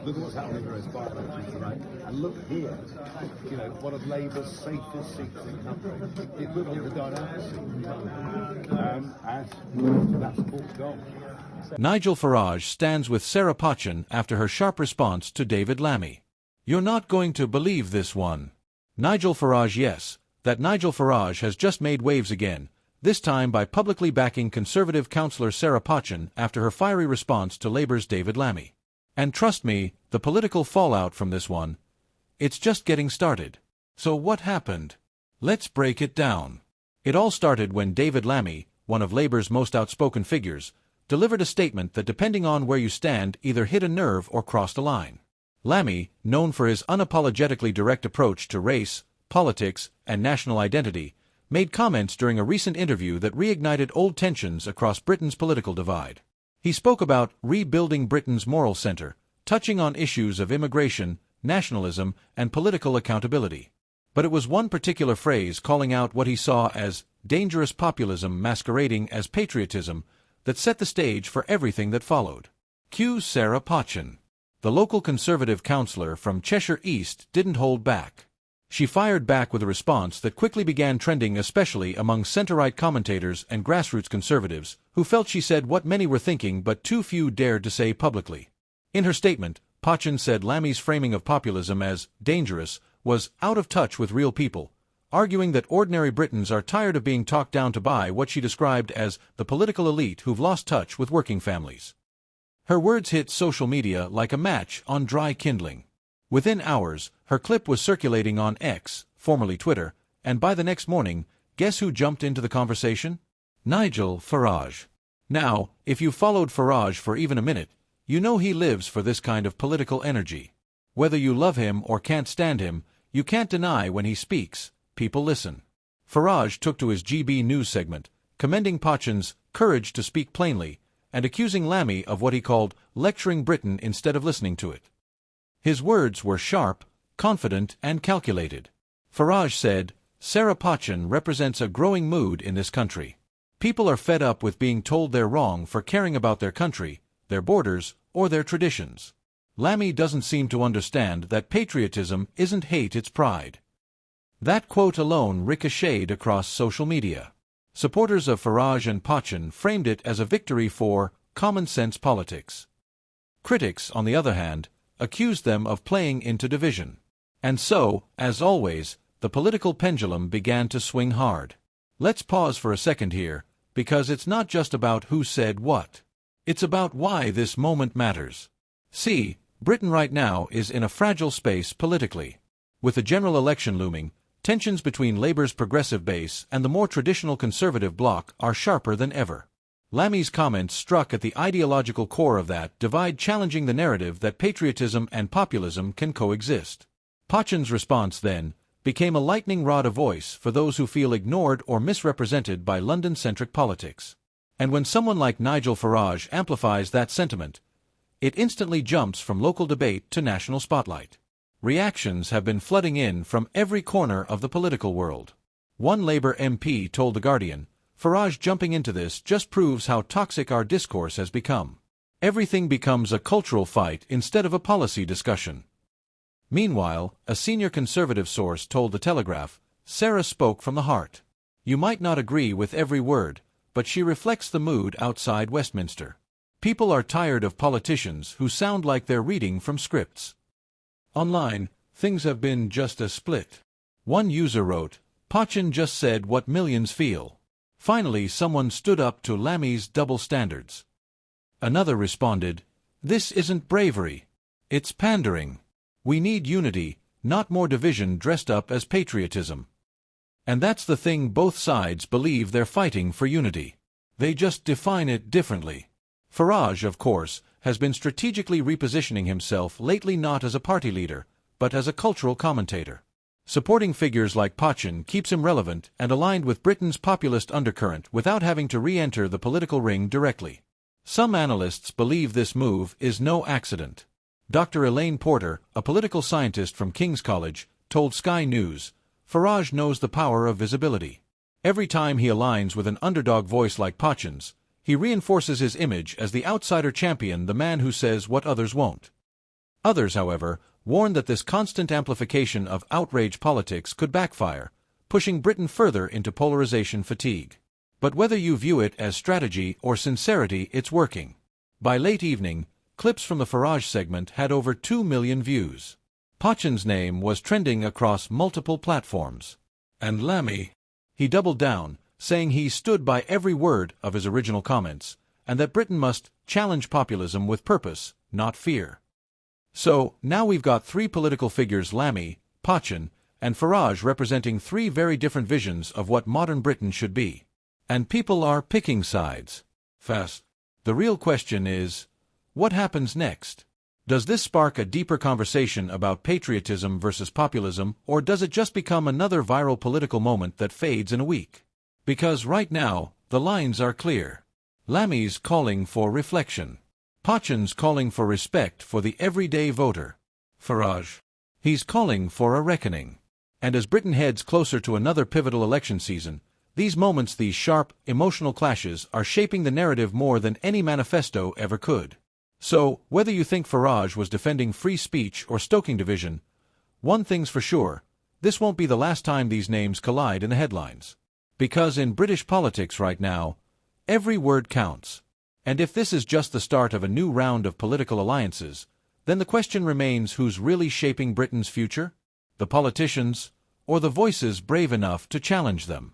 Look at what's happening in the rest of elections tonight. And look here, one of Labour's safest seats in the country. The equivalent of the dynamic seat. And that support's gone. Nigel Farage stands with Sarah Pochin after her sharp response to David Lammy. You're not going to believe this one. Nigel Farage, yes, that Nigel Farage has just made waves again, this time by publicly backing Conservative councillor Sarah Pochin after her fiery response to Labour's David Lammy. And trust me, the political fallout from this one, it's just getting started. So what happened? Let's break it down. It all started when David Lammy, one of Labour's most outspoken figures, delivered a statement that, depending on where you stand, either hit a nerve or crossed a line. Lammy, known for his unapologetically direct approach to race, politics, and national identity, made comments during a recent interview that reignited old tensions across Britain's political divide. He spoke about rebuilding Britain's moral centre, touching on issues of immigration, nationalism, and political accountability. But it was one particular phrase, calling out what he saw as dangerous populism masquerading as patriotism, that set the stage for everything that followed. Cue Sarah Pochin. The local Conservative councillor from Cheshire East didn't hold back. She fired back with a response that quickly began trending, especially among centre-right commentators and grassroots Conservatives, who felt she said what many were thinking but too few dared to say publicly. In her statement, Pochin said Lammy's framing of populism as dangerous was out of touch with real people, arguing that ordinary Britons are tired of being talked down to buy what she described as the political elite who've lost touch with working families. Her words hit social media like a match on dry kindling. Within hours, her clip was circulating on X, formerly Twitter, and by the next morning, guess who jumped into the conversation? Nigel Farage. Now, if you followed Farage for even a minute, you know he lives for this kind of political energy. Whether you love him or can't stand him, you can't deny when he speaks, people listen. Farage took to his GB News segment, commending Pochin's courage to speak plainly, and accusing Lammy of what he called lecturing Britain instead of listening to it. His words were sharp, confident, and calculated. Farage said, Sarah Pochin represents a growing mood in this country. People are fed up with being told they're wrong for caring about their country, their borders, or their traditions. Lammy doesn't seem to understand that patriotism isn't hate, it's pride. That quote alone ricocheted across social media. Supporters of Farage and Pochin framed it as a victory for common-sense politics. Critics, on the other hand, accused them of playing into division. And so, as always, the political pendulum began to swing hard. Let's pause for a second here, because it's not just about who said what. It's about why this moment matters. See, Britain right now is in a fragile space politically. With the general election looming, tensions between Labour's progressive base and the more traditional Conservative bloc are sharper than ever. Lammy's comments struck at the ideological core of that divide, challenging the narrative that patriotism and populism can coexist. Pochin's response, then, became a lightning rod of voice for those who feel ignored or misrepresented by London-centric politics. And when someone like Nigel Farage amplifies that sentiment, it instantly jumps from local debate to national spotlight. Reactions have been flooding in from every corner of the political world. One Labour MP told The Guardian, Farage jumping into this just proves how toxic our discourse has become. Everything becomes a cultural fight instead of a policy discussion. Meanwhile, a senior Conservative source told The Telegraph, Sarah spoke from the heart. You might not agree with every word, but she reflects the mood outside Westminster. People are tired of politicians who sound like they're reading from scripts. Online, things have been just a split. One user wrote, Pochin just said what millions feel. Finally, someone stood up to Lammy's double standards. Another responded, this isn't bravery. It's pandering. We need unity, not more division dressed up as patriotism. And that's the thing, both sides believe they're fighting for unity. They just define it differently. Farage, of course, has been strategically repositioning himself lately not as a party leader, but as a cultural commentator. Supporting figures like Pochin keeps him relevant and aligned with Britain's populist undercurrent without having to re-enter the political ring directly. Some analysts believe this move is no accident. Dr. Elaine Porter, a political scientist from King's College, told Sky News, Farage knows the power of visibility. Every time he aligns with an underdog voice like Pochin's, he reinforces his image as the outsider champion, the man who says what others won't. Others, however, warned that this constant amplification of outrage politics could backfire, pushing Britain further into polarization fatigue. But whether you view it as strategy or sincerity, it's working. By late evening, clips from the Farage segment had over 2 million views. Pochin's name was trending across multiple platforms. And Lammy, he doubled down, saying he stood by every word of his original comments, and that Britain must challenge populism with purpose, not fear. So, now we've got three political figures, Lammy, Pochin, and Farage, representing three very different visions of what modern Britain should be. And people are picking sides. Fast. The real question is, what happens next? Does this spark a deeper conversation about patriotism versus populism, or does it just become another viral political moment that fades in a week? Because right now, the lines are clear. Lammy's calling for reflection. Pochin's calling for respect for the everyday voter. Farage, he's calling for a reckoning. And as Britain heads closer to another pivotal election season, these moments, these sharp, emotional clashes, are shaping the narrative more than any manifesto ever could. So, whether you think Farage was defending free speech or stoking division, one thing's for sure, this won't be the last time these names collide in the headlines. Because in British politics right now, every word counts. And if this is just the start of a new round of political alliances, then the question remains, who's really shaping Britain's future? The politicians, or the voices brave enough to challenge them?